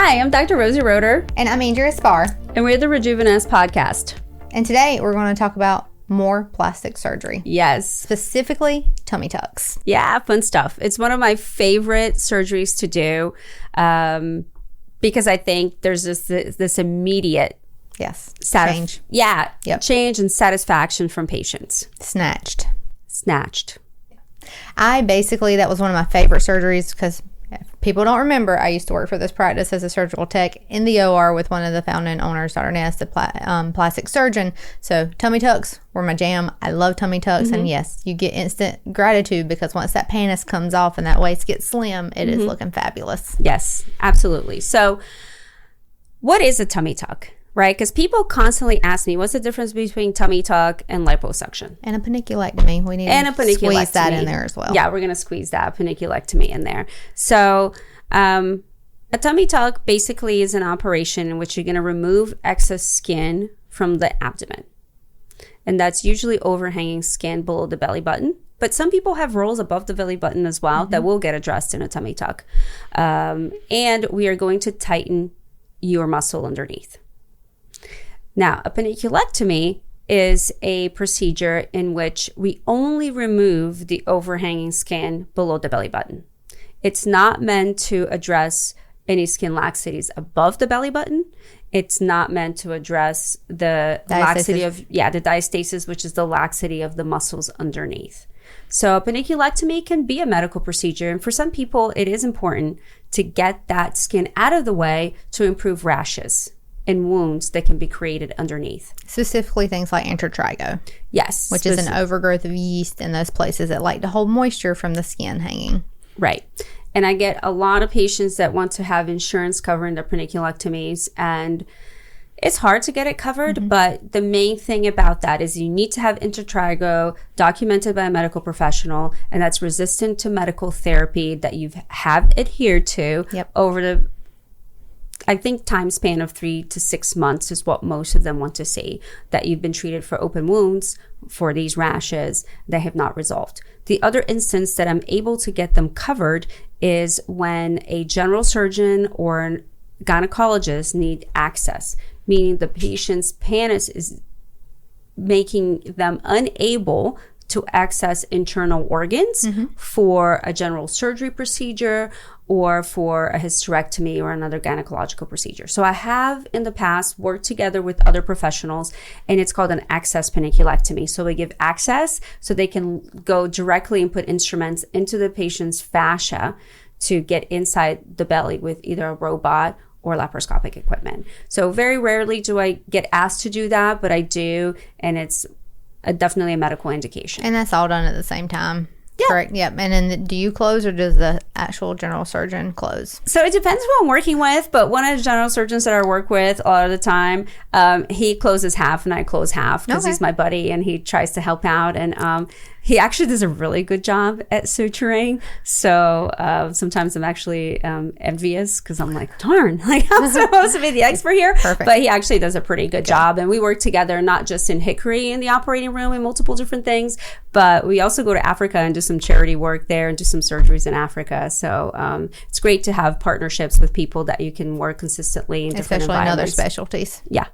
Hi, I'm Dr. Rosie Roeder. And I'm Andrea Spar. And we're the Rejuvenates Podcast. And today we're going to talk about more plastic surgery. Yes. Specifically, tummy tucks. Yeah, fun stuff. It's one of my favorite surgeries to do because I think there's this immediate change. Change and satisfaction from patients. Snatched. That was one of my favorite surgeries because if people don't remember, I used to work for this practice as a surgical tech in the OR with one of the founding owners, Dr. Ness, the plastic surgeon. So tummy tucks were my jam. I love tummy tucks. Mm-hmm. And yes, you get instant gratitude because once that pannis comes off and that waist gets slim, it is looking fabulous. Yes, absolutely. So what is a tummy tuck? Right? Because people constantly ask me, what's the difference between tummy tuck and liposuction? And a panniculectomy. We need to squeeze that in there as well. Yeah, we're going to squeeze that panniculectomy in there. So a tummy tuck basically is an operation in which you're going to remove excess skin from the abdomen. And that's usually overhanging skin below the belly button. But some people have rolls above the belly button as well that will get addressed in a tummy tuck. And we are going to tighten your muscle underneath. Now, a panniculectomy is a procedure in which we only remove the overhanging skin below the belly button. It's not meant to address any skin laxities above the belly button. It's not meant to address the laxity of, the diastasis, which is the laxity of the muscles underneath. So a panniculectomy can be a medical procedure. And for some people, it is important to get that skin out of the way to improve rashes and wounds that can be created underneath. Specifically things like intertrigo. Yes. Which is an overgrowth of yeast in those places that like to hold moisture from the skin hanging. Right. And I get a lot of patients that want to have insurance covering their panniculectomies, and it's hard to get it covered, but the main thing about that is you need to have intertrigo documented by a medical professional, and that's resistant to medical therapy that you have adhered to over the time span of 3 to 6 months is what most of them want to see, that you've been treated for open wounds, for these rashes that have not resolved. The other instance that I'm able to get them covered is when a general surgeon or a gynecologist need access, meaning the patient's pannis is making them unable to access internal organs for a general surgery procedure or for a hysterectomy or another gynecological procedure. So I have in the past worked together with other professionals, and it's called an access panniculectomy. So we give access so they can go directly and put instruments into the patient's fascia to get inside the belly with either a robot or laparoscopic equipment. So very rarely do I get asked to do that, but I do, and it's definitely a medical indication. And that's all done at the same time. Yeah. Correct. Yep. And then do you close or does the actual general surgeon close? So it depends who I'm working with, but one of the general surgeons that I work with a lot of the time, he closes half and I close half because he's my buddy and he tries to help out. And he actually does a really good job at suturing. So sometimes I'm actually envious because I'm like, darn, I'm supposed to be the expert here. Perfect. But he actually does a pretty good job. And we work together not just in Hickory in the operating room and multiple different things, but we also go to Africa and do some charity work there and do some surgeries in Africa. So it's great to have partnerships with people that you can work consistently in different especially in other environments. specialties. Yeah.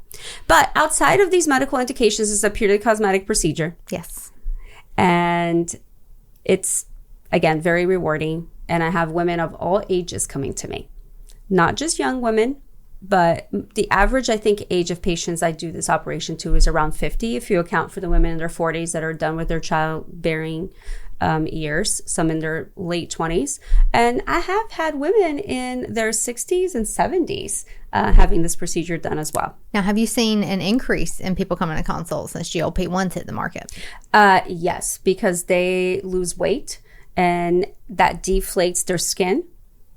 But outside of these medical indications, it's a purely cosmetic procedure. Yes. And it's, again, very rewarding. And I have women of all ages coming to me. Not just young women, but the average, I think, age of patients I do this operation to is around 50, if you account for the women in their 40s that are done with their childbearing years, some in their late 20s. And I have had women in their 60s and 70s having this procedure done as well. Now, have you seen an increase in people coming to consult since GLP-1s hit the market? Yes, because they lose weight and that deflates their skin.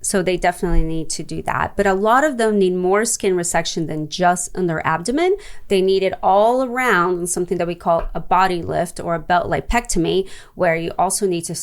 So they definitely need to do that. But a lot of them need more skin resection than just in their abdomen. They need it all around in something that we call a body lift or a belt lipectomy, where you also need to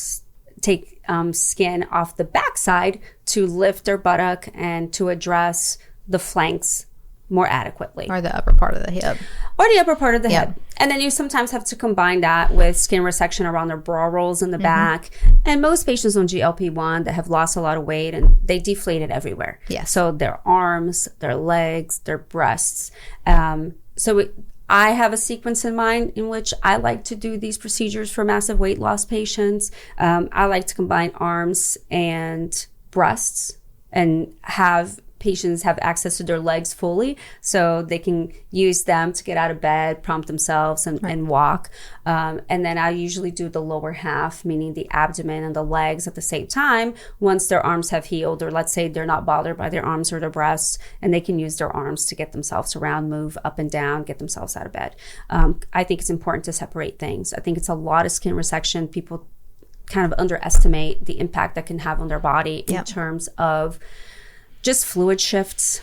take skin off the backside to lift their buttock and to address the flanks more adequately. Or the upper part of the hip. Or the upper part of the hip. And then you sometimes have to combine that with skin resection around their bra rolls in the back. And most patients on GLP-1 that have lost a lot of weight, and they deflated everywhere. Yes. So their arms, their legs, their breasts. I have a sequence in mind in which I like to do these procedures for massive weight loss patients. I like to combine arms and breasts and have patients have access to their legs fully so they can use them to get out of bed, prompt themselves and walk. And then I usually do the lower half, meaning the abdomen and the legs at the same time once their arms have healed, or let's say they're not bothered by their arms or their breasts, and they can use their arms to get themselves around, move up and down, get themselves out of bed. I think it's important to separate things. I think it's a lot of skin resection. People kind of underestimate the impact that can have on their body in terms of just fluid shifts,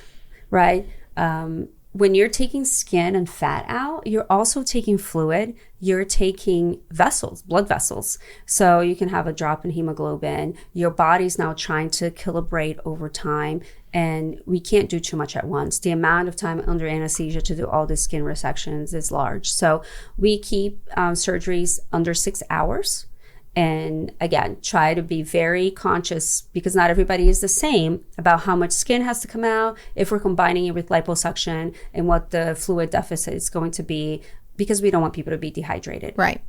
right? When you're taking skin and fat out, you're also taking fluid. You're taking vessels, blood vessels. So you can have a drop in hemoglobin. Your body's now trying to equilibrate over time, and we can't do too much at once. The amount of time under anesthesia to do all the skin resections is large. So we keep surgeries under 6 hours. And again, try to be very conscious, because not everybody is the same, about how much skin has to come out if we're combining it with liposuction and what the fluid deficit is going to be, because we don't want people to be dehydrated. Right.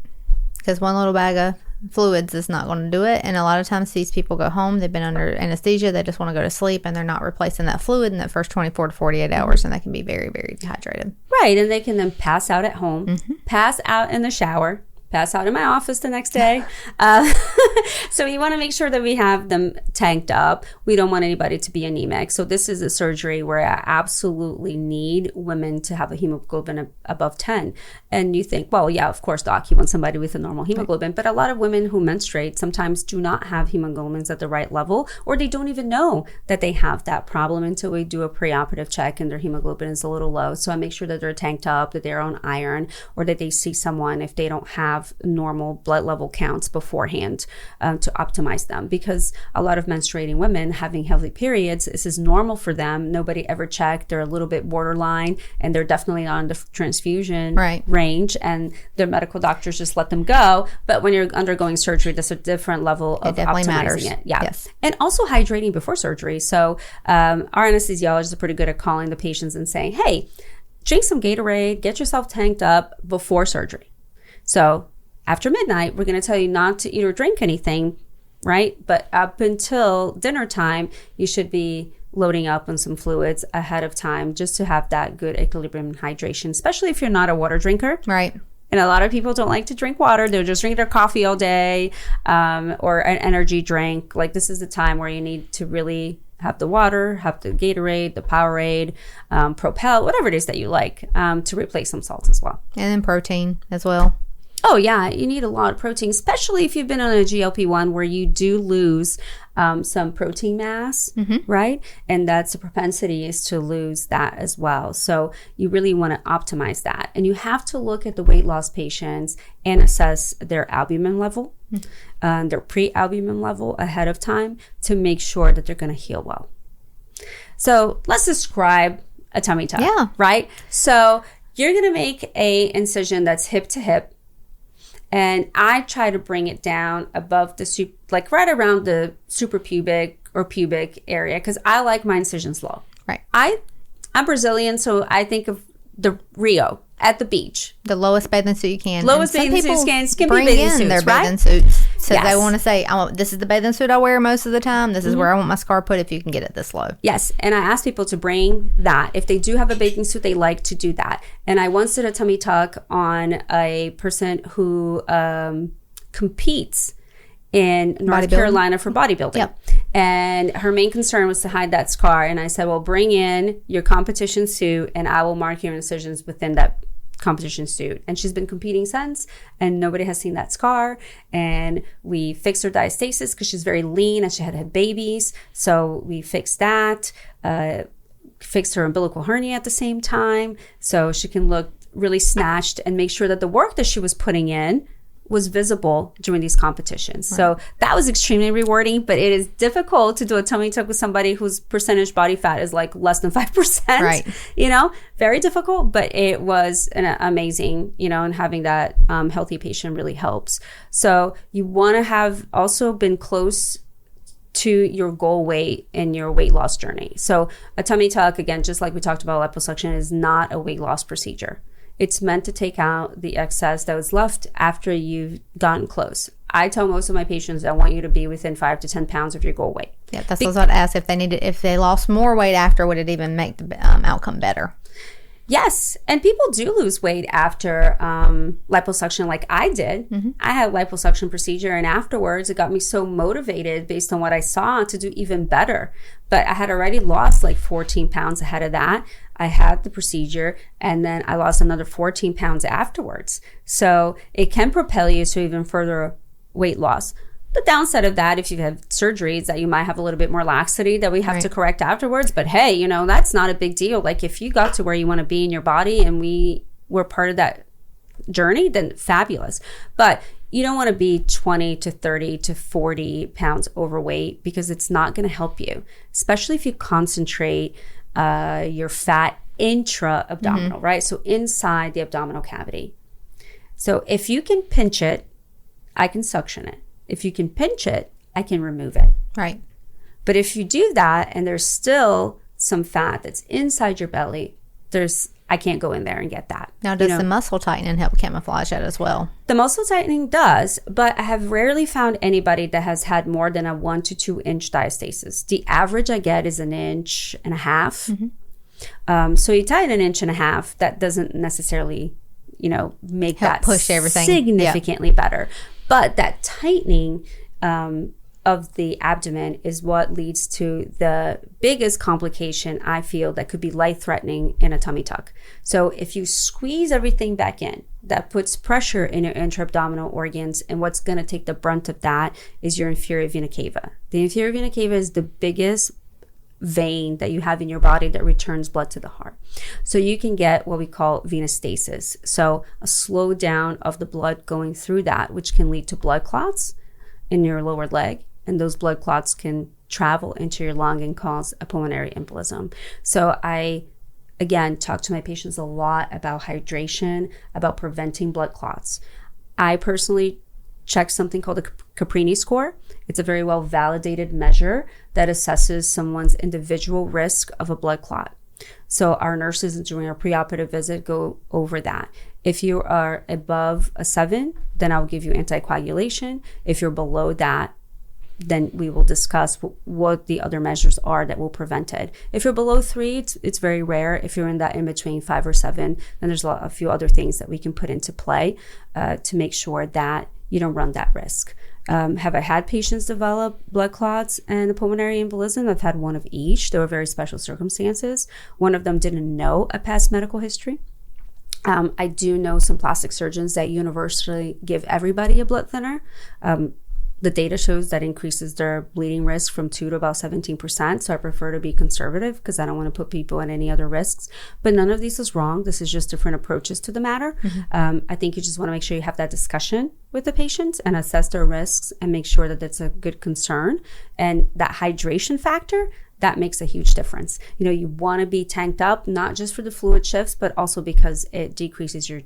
Because one little bag of fluids is not going to do it. And a lot of times these people go home, they've been under anesthesia, they just want to go to sleep, and they're not replacing that fluid in that first 24 to 48 hours, and they can be very, very dehydrated. Right. And they can then pass out at home, pass out in the shower, pass out in my office the next day. So we want to make sure that we have them tanked up. We don't want anybody to be anemic. So this is a surgery where I absolutely need women to have a hemoglobin above 10. And you think, well, yeah, of course, doc, you want somebody with a normal hemoglobin. But a lot of women who menstruate sometimes do not have hemoglobins at the right level, or they don't even know that they have that problem until we do a preoperative check and their hemoglobin is a little low. So I make sure that they're tanked up, that they're on iron, or that they see someone if they don't have normal blood level counts beforehand to optimize them, because a lot of menstruating women having heavy periods, this is normal for them. Nobody ever checked. They're a little bit borderline, and they're definitely on the transfusion range, and their medical doctors just let them go. But when you're undergoing surgery, that's a different level of optimizing it. Yeah. Yes. And also hydrating before surgery. So our anesthesiologists are pretty good at calling the patients and saying, hey, drink some Gatorade, get yourself tanked up before surgery. So after midnight, we're going to tell you not to eat or drink anything, right? But up until dinner time, you should be loading up on some fluids ahead of time, just to have that good equilibrium and hydration, especially if you're not a water drinker. Right. And a lot of people don't like to drink water. They'll just drink their coffee all day, or an energy drink. Like, this is the time where you need to really have the water, have the Gatorade, the Powerade, Propel, whatever it is that you like, to replace some salts as well. And then protein as well. Oh, yeah. You need a lot of protein, especially if you've been on a GLP-1 where you do lose some protein mass, right? And that's a propensity is to lose that as well. So you really want to optimize that. And you have to look at the weight loss patients and assess their albumin level, their pre-albumin level ahead of time to make sure that they're going to heal well. So let's describe a tummy tuck, right? So you're going to make a incision that's hip to hip. And I try to bring it down above the like right around the suprapubic or pubic area, because I like my incisions low. Right. I'm Brazilian, so I think of the Rio at the beach. The lowest bathing suit you can. Lowest bathing suits can. Skimpy bring bathing in suits, their right? bathing suits. So they want to say, this is the bathing suit I wear most of the time. This is where I want my scar put if you can get it this low. Yes. And I ask people to bring that. If they do have a bathing suit, they like to do that. And I once did a tummy tuck on a person who competes in North Carolina for bodybuilding. Yep. And her main concern was to hide that scar. And I said, well, bring in your competition suit and I will mark your incisions within that competition suit. And she's been competing since, and nobody has seen that scar. And we fixed her diastasis because she's very lean and she had babies. So we fixed that, fixed her umbilical hernia at the same time. So she can look really snatched and make sure that the work that she was putting in was visible during these competitions. Right. So that was extremely rewarding, but it is difficult to do a tummy tuck with somebody whose percentage body fat is like less than 5%. Right. You know, very difficult, but it was amazing, you know, and having that healthy patient really helps. So you want to have also been close to your goal weight in your weight loss journey. So a tummy tuck, again, just like we talked about liposuction, is not a weight loss procedure. It's meant to take out the excess that was left after you've gotten close. I tell most of my patients I want you to be within 5 to 10 pounds of your goal weight. Yeah, that's what I was about to ask. If they lost more weight after, would it even make the outcome better? Yes. And people do lose weight after liposuction like I did. Mm-hmm. I had a liposuction procedure, and afterwards it got me so motivated based on what I saw to do even better. But I had already lost like 14 pounds ahead of that. I had the procedure, and then I lost another 14 pounds afterwards. So it can propel you to even further weight loss. The downside of that, if you have surgeries, that you might have a little bit more laxity that we have to correct afterwards. But hey, you know, that's not a big deal. Like if you got to where you want to be in your body and we were part of that journey, then fabulous. But you don't want to be 20 to 30 to 40 pounds overweight, because it's not going to help you, especially if you concentrate your fat intra-abdominal, right? So inside the abdominal cavity. So if you can pinch it, I can suction it. If you can pinch it, I can remove it. Right. But if you do that and there's still some fat that's inside your belly, I can't go in there and get that. Now, does the muscle tightening help camouflage that as well? The muscle tightening does, but I have rarely found anybody that has had more than a 1 to 2 inch diastasis. The average I get is 1.5 inches. Mm-hmm. So you tighten 1.5 inches, that doesn't necessarily, you know, make help that push everything significantly better. But that tightening of the abdomen is what leads to the biggest complication, I feel, that could be life-threatening in a tummy tuck. So if you squeeze everything back in, that puts pressure in your intra-abdominal organs, and what's going to take the brunt of that is your inferior vena cava. The inferior vena cava is the biggest vein that you have in your body that returns blood to the heart. So you can get what we call venostasis. So a slowdown of the blood going through that, which can lead to blood clots in your lower leg. And those blood clots can travel into your lung and cause a pulmonary embolism. So I, again, talk to my patients a lot about hydration, about preventing blood clots. I personally check something called the Caprini score. It's a very well validated measure that assesses someone's individual risk of a blood clot. So our nurses during our preoperative visit go over that. If you are above a 7, then I'll give you anticoagulation. If you're below that, then we will discuss what the other measures are that will prevent it. If you're below 3, it's very rare. If you're in that in between 5 or 7, then there's a few other things that we can put into play to make sure that you don't run that risk. Have I had patients develop blood clots and a pulmonary embolism? I've had one of each. There were very special circumstances. One of them didn't know a past medical history. I do know some plastic surgeons that universally give everybody a blood thinner. The data shows that increases their bleeding risk from 2 to about 17%. So I prefer to be conservative because I don't want to put people at any other risks. But none of these is wrong. This is just different approaches to the matter. Mm-hmm. I think you just want to make sure you have that discussion with the patients and assess their risks and make sure that that's a good concern. And that hydration factor, that makes a huge difference. You know, you want to be tanked up, not just for the fluid shifts, but also because it decreases your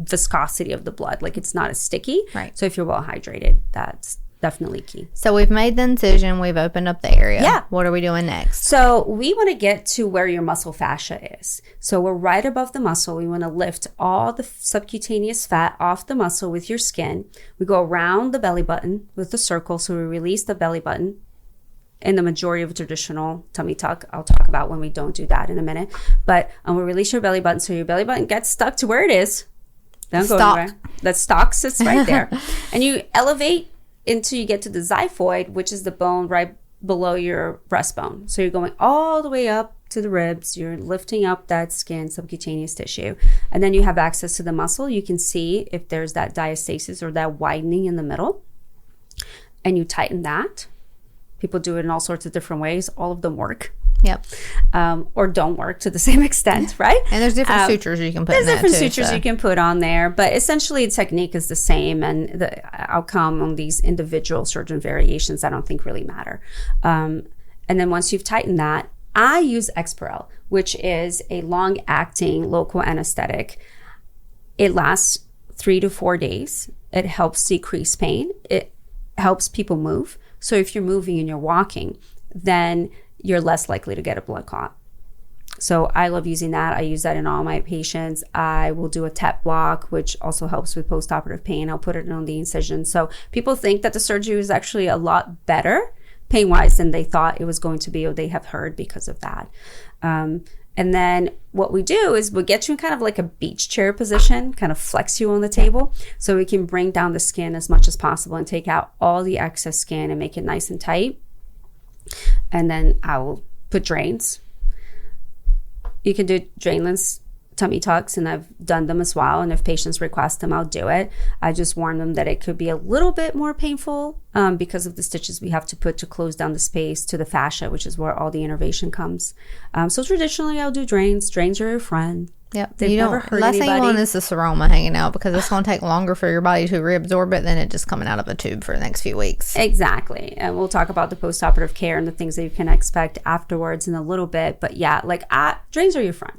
viscosity of the blood. Like it's not as sticky. Right. So if you're well hydrated, that's definitely key. So we've made the incision, we've opened up the area. Yeah. What are we doing next? So we want to get to where your muscle fascia is. So we're right above the muscle. We want to lift all the subcutaneous fat off the muscle with your skin. We go around the belly button with a circle. So we release the belly button. In the majority of a traditional tummy tuck, I'll talk about when we don't do that in a minute. But we release your belly button so your belly button gets stuck to where it is. Don't go anywhere. That stock sits right there. And you elevate until you get to the xiphoid, which is the bone right below your breastbone. So you're going all the way up to the ribs. You're lifting up that skin, subcutaneous tissue. And then you have access to the muscle. You can see if there's that diastasis or that widening in the middle. And you tighten that. People do it in all sorts of different ways. All of them work. Yep. Or don't work to the same extent, right? And there's different sutures you can put in that too. There's different sutures you can put on there, but essentially the technique is the same, and the outcome on these individual surgeon variations I don't think really matter. And then once you've tightened that, I use Exparel, which is a long-acting local anesthetic. It lasts 3 to 4 days. It helps decrease pain. It helps people move. So if you're moving and you're walking, then you're less likely to get a blood clot. So I love using that. I use that in all my patients. I will do a TEP block, which also helps with postoperative pain. I'll put it on the incision. So people think that the surgery is actually a lot better pain-wise than they thought it was going to be, or they have heard because of that. And then what we do is we get you in kind of like a beach chair position, kind of flex you on the table, so we can bring down the skin as much as possible and take out all the excess skin and make it nice and tight. And then I will put drains. You can do drainless tummy tucks, and I've done them as well. And if patients request them, I'll do it. I just warn them that it could be a little bit more painful because of the stitches we have to put to close down the space to the fascia, which is where all the innervation comes. So traditionally, I'll do drains. Drains are your friend. Yep. They've never hurt last anybody. thing you want is the seroma hanging out, because it's going to take longer for your body to reabsorb it than it just coming out of a tube for the next few weeks. Exactly. And we'll talk about the postoperative care and the things that you can expect afterwards in a little bit. But yeah, drains are your friend.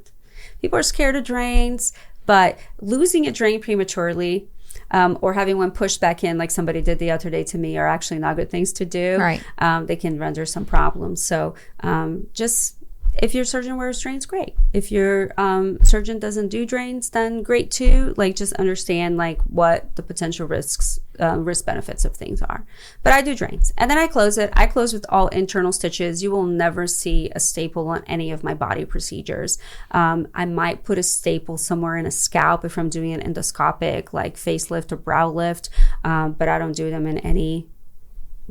People are scared of drains, but losing a drain prematurely or having one pushed back in like somebody did the other day to me are actually not good things to do. Right. They can render some problems. So just if your surgeon wears drains, great. If your surgeon doesn't do drains, then great too. Like, just understand like what the potential risk benefits of things are. But I do drains, and then I close it. I close with all internal stitches. You will never see a staple on any of my body procedures. I might put a staple somewhere in a scalp if I'm doing an endoscopic, like facelift or brow lift, but I don't do them in any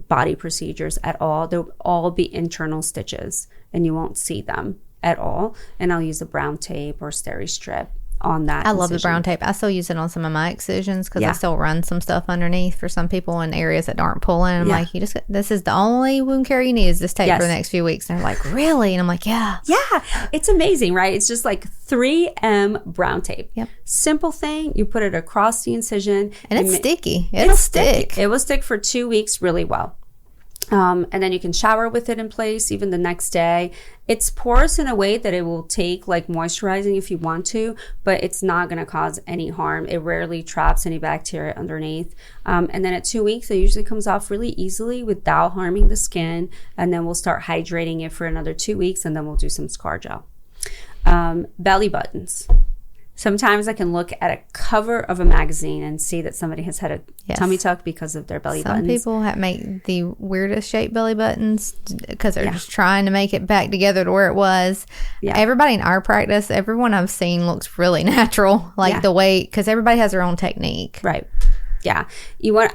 body procedures at all. They'll all be internal stitches, and you won't see them at all. And I'll use a brown tape or steri strip on that. I love the brown tape. I still use it on some of my excisions because I still run some stuff underneath for some people in areas that aren't pulling. I'm like, this is the only wound care you need is this tape for the next few weeks. And they're like, really? And I'm like, yeah. It's amazing, right? It's just like 3M brown tape. Yep. Simple thing. You put it across the incision. And it's sticky. It'll stick. It will stick for 2 weeks really well. And then you can shower with it in place even the next day. It's porous in a way that it will take like moisturizing if you want to, but it's not going to cause any harm. It rarely traps any bacteria underneath. And then at 2 weeks, it usually comes off really easily without harming the skin. And then we'll start hydrating it for another 2 weeks, and then we'll do some scar gel. Belly buttons. Sometimes I can look at a cover of a magazine and see that somebody has had a tummy tuck because of their belly buttons. Some people make the weirdest shaped belly buttons because they're just trying to make it back together to where it was. Yeah. Everybody in our practice, everyone I've seen looks really natural, the way, because everybody has their own technique. Right. Yeah.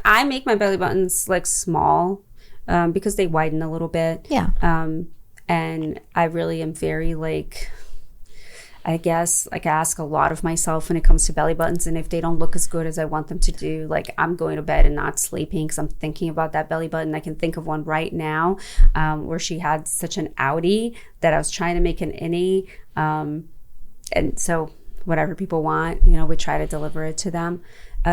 I make my belly buttons like small because they widen a little bit. Yeah. And I really am very I guess I ask a lot of myself when it comes to belly buttons, and if they don't look as good as I want them to do, I'm going to bed and not sleeping because I'm thinking about that belly button. I can think of one right now where she had such an outie that I was trying to make an innie, and so whatever people want, we try to deliver it to them.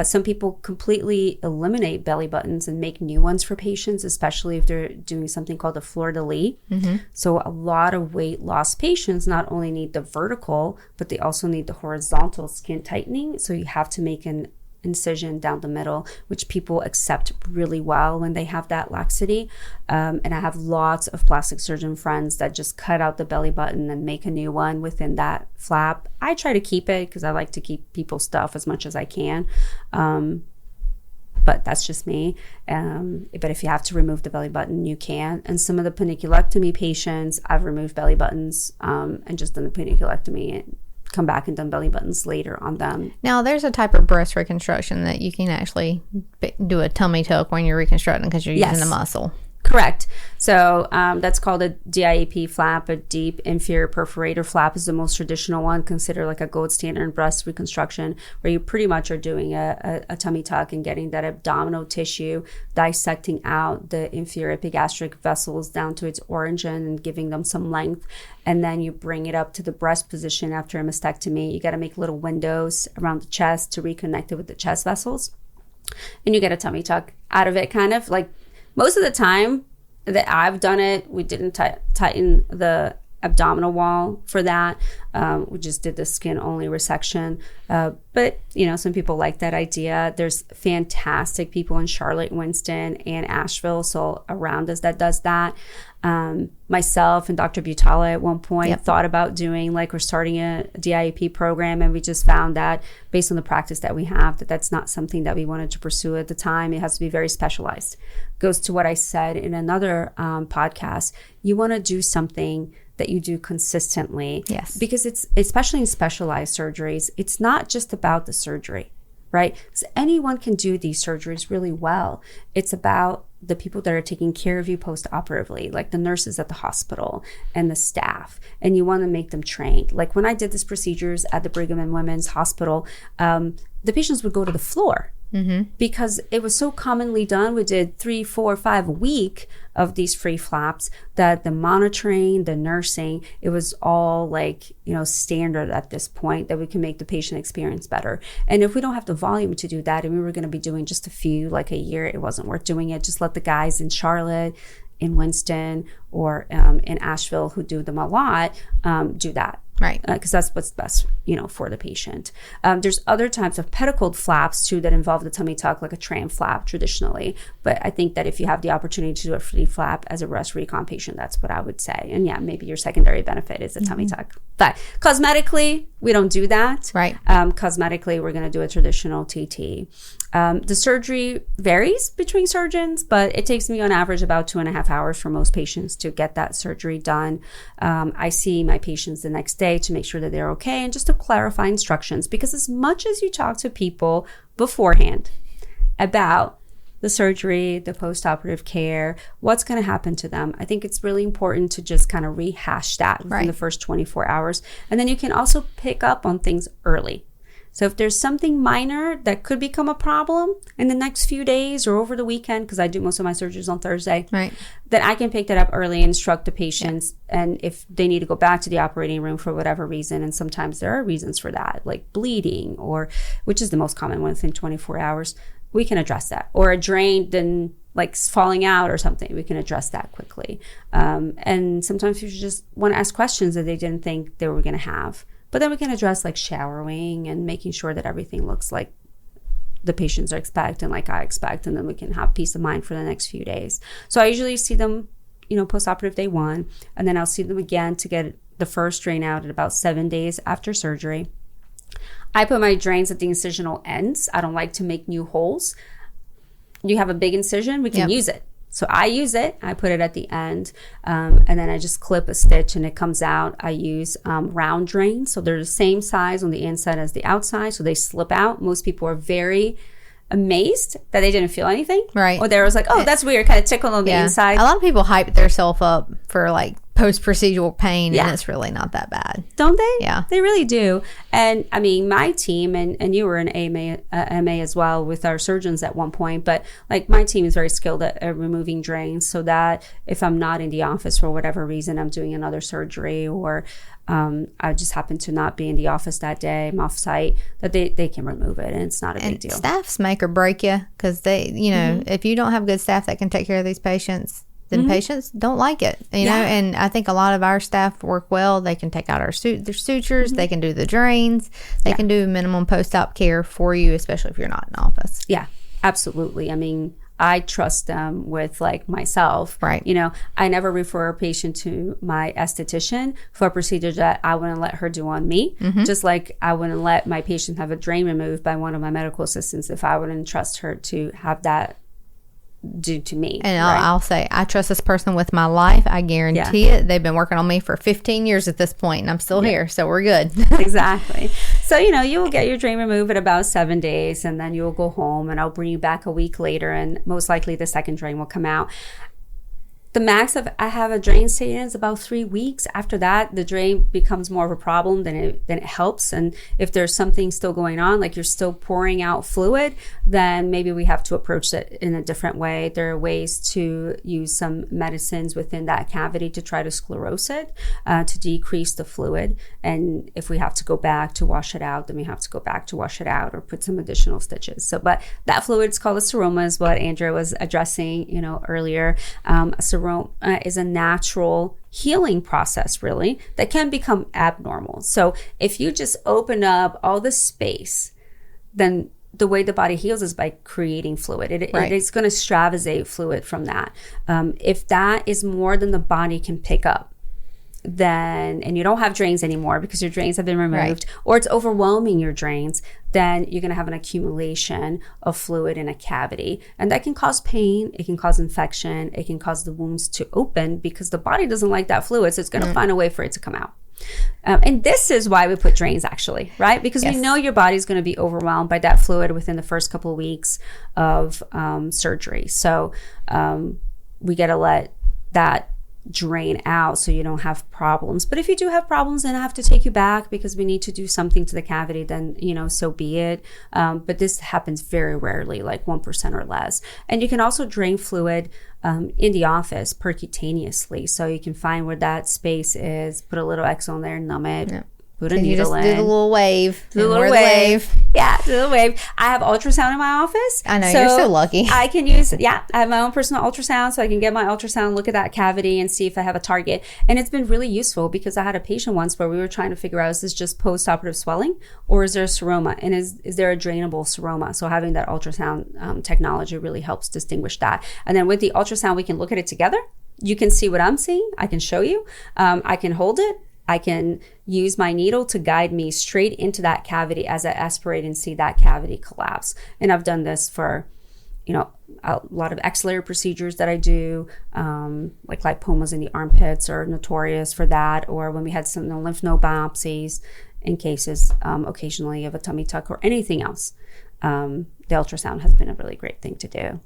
Some people completely eliminate belly buttons and make new ones for patients, especially if they're doing something called a fleur-de-lis. Mm-hmm. So a lot of weight loss patients not only need the vertical, but they also need the horizontal skin tightening. So you have to make an incision down the middle, which people accept really well when they have that laxity. And I have lots of plastic surgeon friends that just cut out the belly button and make a new one within that flap. I try to keep it because I like to keep people's stuff as much as I can. But that's just me. But if you have to remove the belly button, you can. And some of the panniculectomy patients, I've removed belly buttons and just done the panniculectomy and come back and done belly buttons later on them. Now, there's a type of breast reconstruction that you can actually do a tummy tuck when you're reconstructing because you're using the muscle. Correct. So that's called a DIAP flap. A deep inferior perforator flap is the most traditional one, considered like a gold standard in breast reconstruction, where you pretty much are doing a tummy tuck and getting that abdominal tissue, dissecting out the inferior epigastric vessels down to its origin and giving them some length. And then you bring it up to the breast position after a mastectomy. You got to make little windows around the chest to reconnect it with the chest vessels. And you get a tummy tuck out of it, kind of like. Most of the time that I've done it, we didn't tighten the abdominal wall for that. We just did the skin-only resection. But, you know, some people like that idea. There's fantastic people in Charlotte, Winston, and Asheville, so around us that does that. Myself and Dr. Butala at one point thought about doing, like, we're starting a DIAP program, and we just found that based on the practice that we have, that's not something that we wanted to pursue at the time. It has to be very specialized. Goes to what I said in another podcast. You want to do something that you do consistently. Yes. Because it's, especially in specialized surgeries, it's not just about the surgery, right? Because anyone can do these surgeries really well. It's about the people that are taking care of you post-operatively, like the nurses at the hospital and the staff, and you want to make them trained. Like when I did these procedures at the Brigham and Women's Hospital, the patients would go to the floor. Mm-hmm. Because it was so commonly done. We did 3, 4, 5 a week of these free flaps that the monitoring, the nursing, it was all like, you know, standard at this point that we can make the patient experience better. And if we don't have the volume to do that, and we were going to be doing just a few, like a year, it wasn't worth doing it. Just let the guys in Charlotte, in Winston, or in Asheville who do them a lot, do that. Right. Because that's what's best, you know, for the patient. There's other types of pedicled flaps too that involve the tummy tuck, like a tram flap traditionally. But I think that if you have the opportunity to do a free flap as a breast recon patient, that's what I would say. And yeah, maybe your secondary benefit is a tummy tuck. But cosmetically, we don't do that. Right. Cosmetically, we're going to do a traditional TT. The surgery varies between surgeons, but it takes me on average about 2.5 hours for most patients to get that surgery done. I see my patients the next day to make sure that they're okay and just to clarify instructions, because as much as you talk to people beforehand about the surgery, the post-operative care, what's going to happen to them, I think it's really important to just kind of rehash that within the first 24 hours. And then you can also pick up on things early. So if there's something minor that could become a problem in the next few days or over the weekend, because I do most of my surgeries on Thursday, then I can pick that up early and instruct the patients. And if they need to go back to the operating room for whatever reason, and sometimes there are reasons for that, like bleeding, or which is the most common one within 24 hours, we can address that. Or a drain then like falling out or something, we can address that quickly. And sometimes you just want to ask questions that they didn't think they were going to have. But then we can address like showering and making sure that everything looks like the patients expect and like I expect. And then we can have peace of mind for the next few days. So I usually see them, you know, post-operative day 1. And then I'll see them again to get the first drain out at about 7 days after surgery. I put my drains at the incisional ends. I don't like to make new holes. You have a big incision, we can use it. So I use it, I put it at the end, and then I just clip a stitch and it comes out. I use round drains. So they're the same size on the inside as the outside, so they slip out. Most people are very amazed that they didn't feel anything. Right. Or they was like, oh, that's weird, kind of tickle on the inside. A lot of people hype themselves up for like post-procedural pain, and it's really not that bad. Don't they? Yeah. They really do. And I mean, my team, and you were an MA as well with our surgeons at one point, but like my team is very skilled at removing drains, so that if I'm not in the office for whatever reason, I'm doing another surgery, or I just happen to not be in the office that day, I'm off site, that they can remove it, and it's not a big deal. Staffs make or break you, because they, you know, if you don't have good staff that can take care of these patients, then patients don't like it, you know. And I think a lot of our staff work well. They can take out their sutures, they can do the drains, they can do minimum post-op care for you, especially if you're not in office. Yeah, absolutely. I mean, I trust them with like myself. Right. You know, I never refer a patient to my esthetician for a procedure that I wouldn't let her do on me. Just like I wouldn't let my patient have a drain removed by one of my medical assistants if I wouldn't trust her to have that do to me. And I'll say, I trust this person with my life. I guarantee it. They've been working on me for 15 years at this point, and I'm still here, so we're good. Exactly. So, you know, you will get your drain removed at about 7 days, and then you'll go home, and I'll bring you back a week later, and most likely the second drain will come out. The max of I have a drain stay in is about 3 weeks. After that, the drain becomes more of a problem than it helps. And if there's something still going on, like you're still pouring out fluid, then maybe we have to approach it in a different way. There are ways to use some medicines within that cavity to try to sclerose it, to decrease the fluid. And if we have to go back to wash it out, then we have to go back to wash it out or put some additional stitches. So, but that fluid is called a seroma, is what Andrea was addressing, earlier. A seroma is a natural healing process, really, that can become abnormal. So if you just open up all the space, then the way the body heals is by creating fluid. It is going to extravasate fluid from that. If that is more than the body can pick up, then, and you don't have drains anymore because your drains have been removed, or it's overwhelming your drains, then you're going to have an accumulation of fluid in a cavity. And that can cause pain, it can cause infection, it can cause the wounds to open because the body doesn't like that fluid, so it's going to find a way for it to come out. And this is why we put drains, actually, right? Because we know your body's going to be overwhelmed by that fluid within the first couple of weeks of surgery. So we got to let that drain out so you don't have problems. But if you do have problems and I have to take you back because we need to do something to the cavity, then so be it. But this happens very rarely, like 1% or less. And you can also drain fluid in the office percutaneously, so you can find where that space is, put a little X on there, numb it, put a needle in. Do the little wave. Do the little wave. Yeah, do the wave. I have ultrasound in my office. I know, you're so lucky. I can use, I have my own personal ultrasound, so I can get my ultrasound, look at that cavity and see if I have a target. And it's been really useful because I had a patient once where we were trying to figure out, is this just post-operative swelling or is there a seroma? And is there a drainable seroma? So having that ultrasound technology really helps distinguish that. And then with the ultrasound, we can look at it together. You can see what I'm seeing. I can show you. I can hold it. I can use my needle to guide me straight into that cavity as I aspirate and see that cavity collapse. And I've done this for, a lot of axillary procedures that I do, like lipomas in the armpits are notorious for that, or when we had some lymph node biopsies in cases occasionally of a tummy tuck or anything else. The ultrasound has been a really great thing to do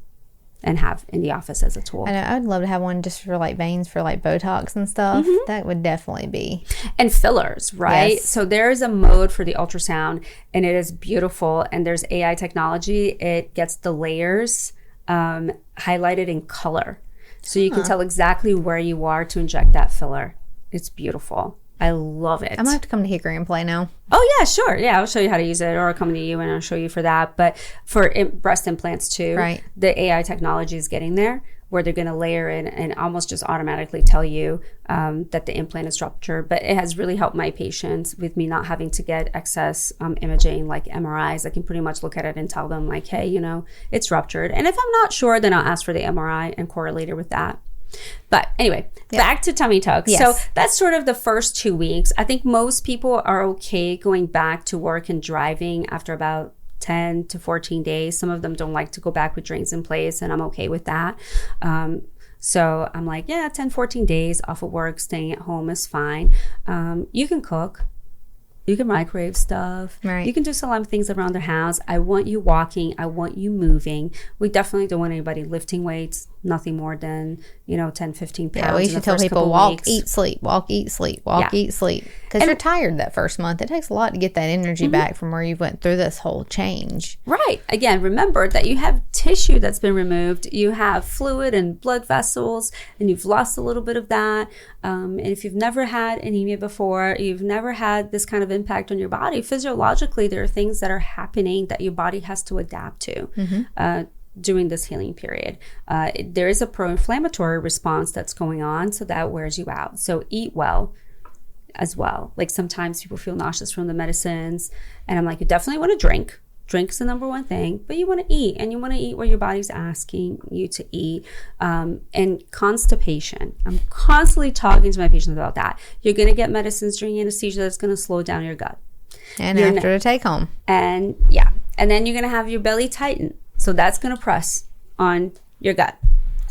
and have in the office as a tool. I know, I'd love to have one just for like veins for like Botox and stuff. That would definitely be. And fillers, right? Yes. So there's a mode for the ultrasound and it is beautiful, and there's AI technology. It gets the layers highlighted in color. So you can tell exactly where you are to inject that filler. It's beautiful. I love it. I might have to come to Hickory and play now. Oh, yeah, sure. Yeah, I'll show you how to use it, or I'll come to you and I'll show you for that. But for breast implants too, the AI technology is getting there where they're going to layer in and almost just automatically tell you that the implant is ruptured. But it has really helped my patients with me not having to get excess imaging like MRIs. I can pretty much look at it and tell them like, hey, it's ruptured. And if I'm not sure, then I'll ask for the MRI and correlate it with that. But anyway, back to tummy tucks. Yes. So that's sort of the first 2 weeks. I think most people are okay going back to work and driving after about 10 to 14 days. Some of them don't like to go back with drains in place, and I'm okay with that. So I'm like, 10, 14 days off of work, staying at home is fine. You can cook. You can microwave stuff. Right. You can do a lot of things around the house. I want you walking. I want you moving. We definitely don't want anybody lifting weights, nothing more than, 10, 15 pounds. Yeah, we should tell people walk, eat, sleep, walk, eat, sleep, walk, eat, sleep. Because you're tired that first month. It takes a lot to get that energy back from where you went through this whole change. Right. Again, remember that you have tissue that's been removed. You have fluid and blood vessels, and you've lost a little bit of that. And if you've never had anemia before, you've never had this kind of impact on your body, physiologically, there are things that are happening that your body has to adapt to. During this healing period. There is a pro-inflammatory response that's going on, so that wears you out. So eat well as well. Like sometimes people feel nauseous from the medicines, and I'm like, you definitely want to drink. Drink's the number one thing, but you want to eat, and you want to eat where your body's asking you to eat. And constipation. I'm constantly talking to my patients about that. You're going to get medicines during anesthesia that's going to slow down your gut. And after to take home. And then you're going to have your belly tighten. So that's going to press on your gut,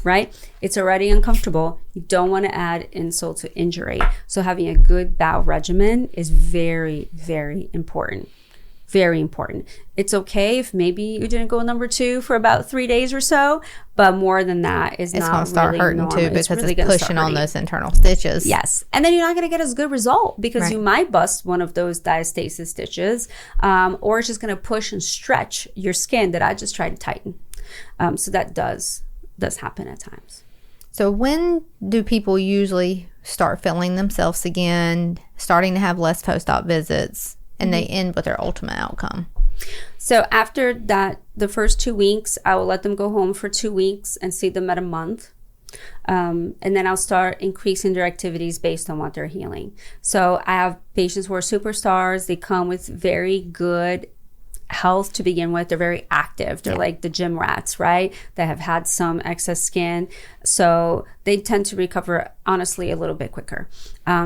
right? It's already uncomfortable. You don't want to add insult to injury. So having a good bowel regimen is very, very important. very important. It's okay if maybe you didn't go number 2 for about 3 days or so, but more than that is it's not going to start really hurting normal. too, because really it's pushing on those internal stitches. Yes. And then you're not going to get as good result, because you might bust one of those diastasis stitches, or it's just going to push and stretch your skin that I just tried to tighten. So that does happen at times. So when do people usually start feeling themselves again, starting to have less post-op visits, and they end with their ultimate outcome? So after that, the first 2 weeks, I will let them go home for 2 weeks and see them at a month. And then I'll start increasing their activities based on what they're healing. So I have patients who are superstars. They come with very good health to begin with. They're very active. They're like the gym rats, right? They have had some excess skin. So they tend to recover, honestly, a little bit quicker.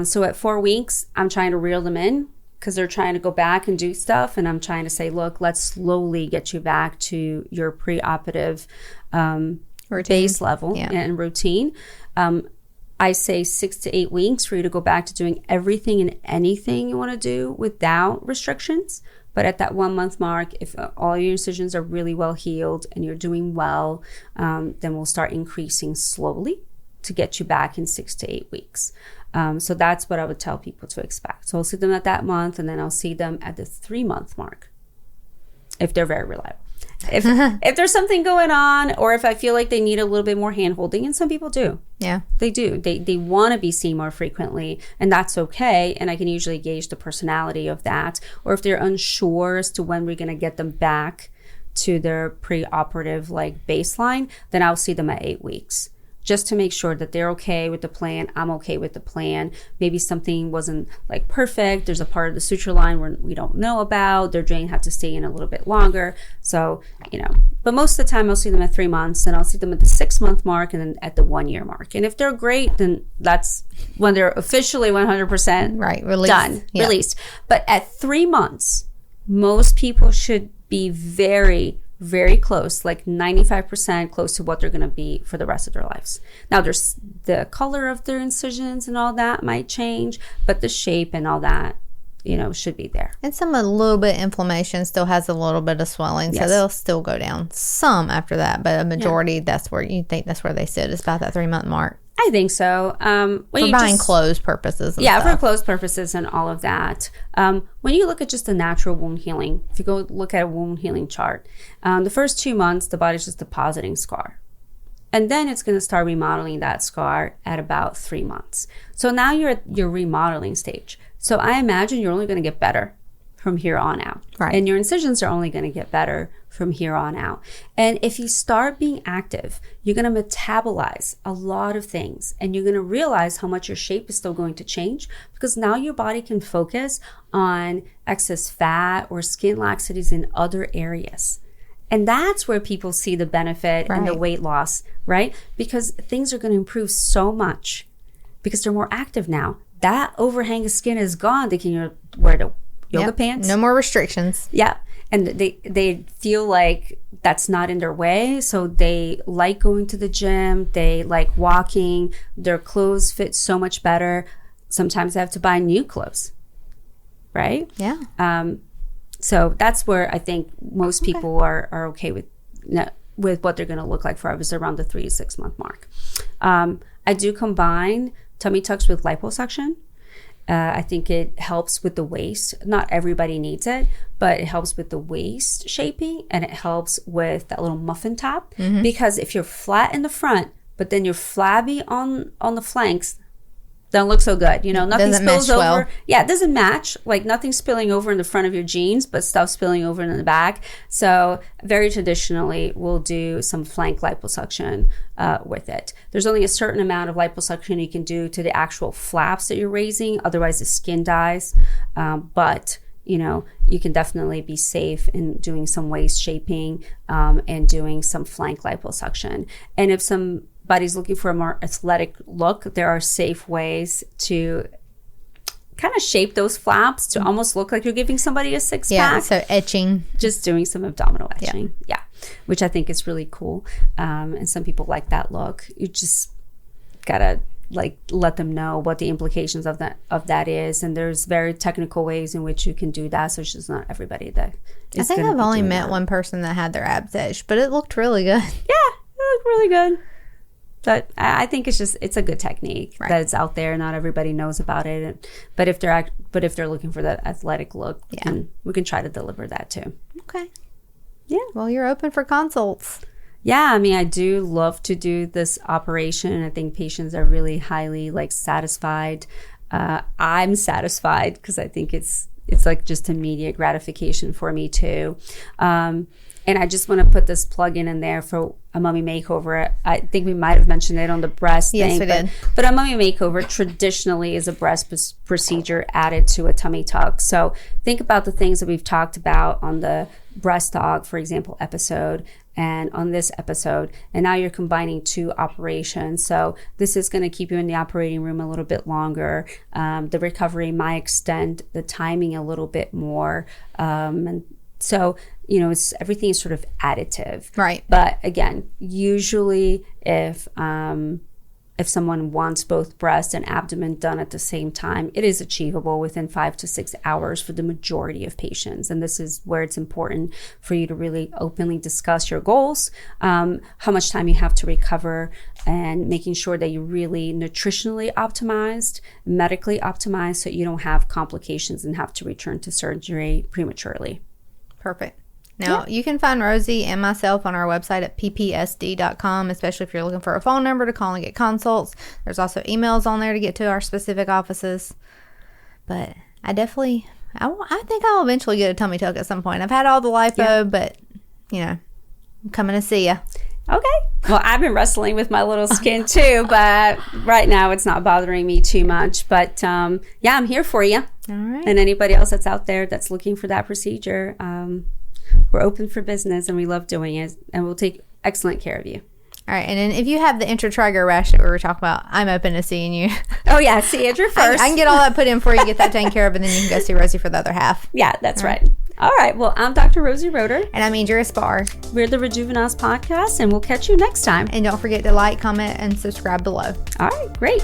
So at 4 weeks, I'm trying to reel them in, because they're trying to go back and do stuff. And I'm trying to say, look, let's slowly get you back to your preoperative base level and routine. I say 6 to 8 weeks for you to go back to doing everything and anything you want to do without restrictions. But at that 1 month mark, if all your incisions are really well healed and you're doing well, then we'll start increasing slowly to get you back in 6 to 8 weeks. So that's what I would tell people to expect. So I'll see them at that month, and then I'll see them at the 3 month mark if they're very reliable. If there's something going on, or if I feel like they need a little bit more hand holding, and some people do. Yeah. They do. They want to be seen more frequently, and that's okay. And I can usually gauge the personality of that. Or if they're unsure as to when we're going to get them back to their preoperative like baseline, then I'll see them at 8 weeks. Just to make sure that they're okay with the plan. I'm okay with the plan. Maybe something wasn't like perfect. There's a part of the suture line where we don't know about. Their drain had to stay in a little bit longer. So, but most of the time I'll see them at 3 months, and I'll see them at the 6 month mark, and then at the 1 year mark. And if they're great, then that's when they're officially 100% released. But at 3 months, most people should be very, very close, like 95% close to what they're going to be for the rest of their lives. Now, there's the color of their incisions and all that might change, but the shape and all that, should be there. And a little bit inflammation still has a little bit of swelling, so they'll still go down some after that, but a majority, that's where you think that's where they sit, is about that 3 month mark. I think so. For buying clothes purposes and stuff. For clothes purposes and all of that. When you look at just the natural wound healing, if you go look at a wound healing chart, the first 2 months, the body's just depositing scar. And then it's going to start remodeling that scar at about 3 months. So now you're at your remodeling stage. So I imagine you're only going to get better from here on out. Right. And your incisions are only going to get better from here on out. And if you start being active, you're going to metabolize a lot of things, and you're going to realize how much your shape is still going to change, because now your body can focus on excess fat or skin laxities in other areas. And that's where people see the benefit and the weight loss, right? Because things are going to improve so much because they're more active now. That overhang of skin is gone. They can wear the yoga pants. No more restrictions. Yeah. And they feel like that's not in their way. So they like going to the gym. They like walking. Their clothes fit so much better. Sometimes they have to buy new clothes. Right? Yeah. So that's where I think most people are okay with what they're going to look like for us around the 3 to 6 month mark. I do combine tummy tucks with liposuction. I think it helps with the waist. Not everybody needs it, but it helps with the waist shaping, and it helps with that little muffin top. Mm-hmm. Because if you're flat in the front, but then you're flabby on the flanks, don't look so good. Nothing spills over. Well. Yeah, it doesn't match. Like nothing spilling over in the front of your jeans, but stuff spilling over in the back. So very traditionally, we'll do some flank liposuction with it. There's only a certain amount of liposuction you can do to the actual flaps that you're raising. Otherwise, the skin dies. But you can definitely be safe in doing some waist shaping and doing some flank liposuction. And if somebody's looking for a more athletic look, there are safe ways to kind of shape those flaps to almost look like you're giving somebody a six-pack. Yeah, so etching. Just doing some abdominal etching. Yeah, which I think is really cool. And some people like that look. You just gotta let them know what the implications of that is. And there's very technical ways in which you can do that. So it's just not everybody that is. I think I've only met one person that had their abs etched, but it looked really good. Yeah, it looked really good. But I think it's a good technique that's out there. Not everybody knows about it. But if they're looking for that athletic look, we can try to deliver that too. Okay. Yeah. Well, you're open for consults. Yeah, I mean, I do love to do this operation, and I think patients are really highly satisfied. I'm satisfied because I think it's like just immediate gratification for me too. And I just want to put this plug in there for a mummy makeover. I think we might have mentioned it on the breast thing. Yes, we did. But a mummy makeover traditionally is a breast procedure added to a tummy tuck. So think about the things that we've talked about on the breast dog, for example, episode, and on this episode. And now you're combining two operations. So this is going to keep you in the operating room a little bit longer. The recovery might extend the timing a little bit more. And so, everything is sort of additive. Right. But again, usually if someone wants both breast and abdomen done at the same time, it is achievable within 5 to 6 hours for the majority of patients. And this is where it's important for you to really openly discuss your goals, how much time you have to recover, and making sure that you're really nutritionally optimized, medically optimized, so you don't have complications and have to return to surgery prematurely. Perfect. Now, you can find Rosie and myself on our website at ppsd.com, especially if you're looking for a phone number to call and get consults. There's also emails on there to get to our specific offices. But I think I'll eventually get a tummy tuck at some point. I've had all the lipo, but, I'm coming to see you. Okay. Well, I've been wrestling with my little skin too, but right now it's not bothering me too much. But I'm here for you. All right. And anybody else that's out there that's looking for that procedure, we're open for business and we love doing it, and we'll take excellent care of you. All right. And then if you have the intratrigo rash that we were talking about, I'm open to seeing you. Oh, yeah. See Andrew first. I can get all that put in for you, get that taken care of, and then you can go see Rosie for the other half. Yeah, that's right. All right. Well, I'm Dr. Rosie Roeder. And I'm Andrea Spar. We're the Rejuvenates Podcast, and we'll catch you next time. And don't forget to like, comment, and subscribe below. All right. Great.